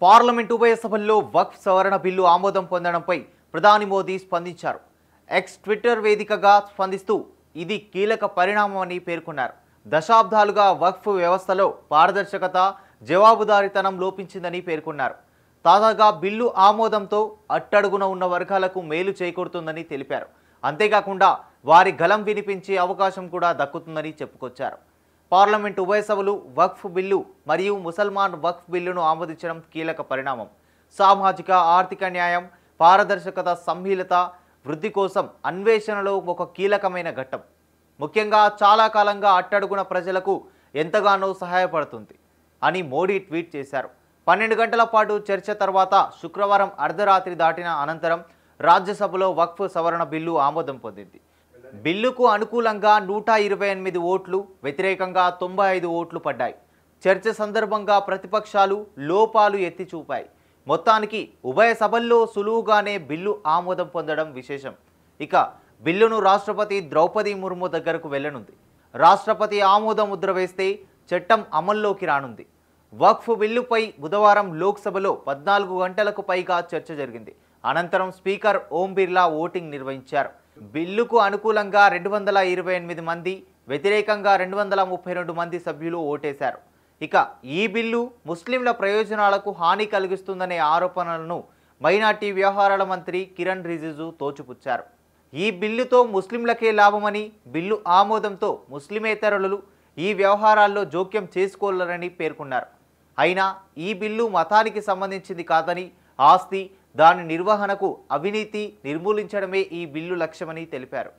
Parliament ఉభయ సభల్లో వక్ఫ్ సవరణ బిల్లు ఆమోదం పొందడంపై ప్రధాని మోదీ స్పందించారు. ఎక్స్ ట్విట్టర్ వేదికగా స్పందిస్తూ ఇది కీలక పరిణామమని పేర్కొన్నారు. దశాబ్దాలుగా వక్ఫ్ వ్యవస్థలో పారదర్శకత, జవాబుదారీతనం లోపించిందని పేర్కొన్నారు. తాజాగా బిల్లు ఆమోదంతో అట్టడుగున ఉన్న వర్గాలకు మేలు చేకూరుతుందని తెలిపారు. అంతేకాకుండా వారి గలం వినిపించే అవకాశం కూడా దక్కుతుందని చెప్పుకొచ్చారు. పార్లమెంట్ ఉభయ సభలు వక్ఫ్ బిల్లు మరియు ముసల్మాన్ వక్ఫ్ బిల్లును ఆమోదించడం కీలక పరిణామం. సామాజిక, ఆర్థిక న్యాయం, పారదర్శకత, సంహిలత వృద్ధి కోసం అన్వేషణలో ఒక కీలకమైన ఘట్టం. ముఖ్యంగా చాలా కాలంగా అట్టడుగున ప్రజలకు ఎంతగానో సహాయపడుతుంది అని మోడీ ట్వీట్ చేశారు. 12 గంటల పాటు చర్చ తర్వాత శుక్రవారం అర్ధరాత్రి దాటిన అనంతరం రాజ్యసభలో వక్ఫ్ సవరణ బిల్లు ఆమోదం పొందింది. బిల్లుకు అనుకూలంగా 128 ఓట్లు, వ్యతిరేకంగా 95 ఓట్లు పడ్డాయి. చర్చ సందర్భంగా ప్రతిపక్షాలు లోపాలు ఎత్తి చూపాయి. మొత్తానికి ఉభయ సభల్లో సులువుగానే బిల్లు ఆమోదం పొందడం విశేషం. ఇక బిల్లును రాష్ట్రపతి ద్రౌపది ముర్ము దగ్గరకు వెళ్లనుంది. రాష్ట్రపతి ఆమోద ముద్ర వేస్తే చట్టం అమల్లోకి రానుంది. వక్ఫ్ బిల్లుపై బుధవారం లోక్సభలో 14 గంటలకు పైగా చర్చ జరిగింది. అనంతరం స్పీకర్ ఓం బిర్లా ఓటింగ్ నిర్వహించారు. బిల్లుకు అనుకూలంగా 228 మంది, వ్యతిరేకంగా 232 మంది సభ్యులు ఓటేశారు. ఇక ఈ బిల్లు ముస్లింల ప్రయోజనాలకు హాని కలిగిస్తుందనే ఆరోపణలను మైనార్టీ వ్యవహారాల మంత్రి కిరణ్ రిజిజు తోచిపుచ్చారు. ఈ బిల్లుతో ముస్లింలకే లాభమని, బిల్లు ఆమోదంతో ముస్లిమేతరులు ఈ వ్యవహారాల్లో జోక్యం చేసుకోలేరని పేర్కొన్నారు. అయినా ఈ బిల్లు మతానికి సంబంధించింది కాదని, ఆస్తి, దాని నిర్వహణకు అవినీతి నిర్మూలించడమే ఈ బిల్లు లక్ష్యమని తెలిపారు.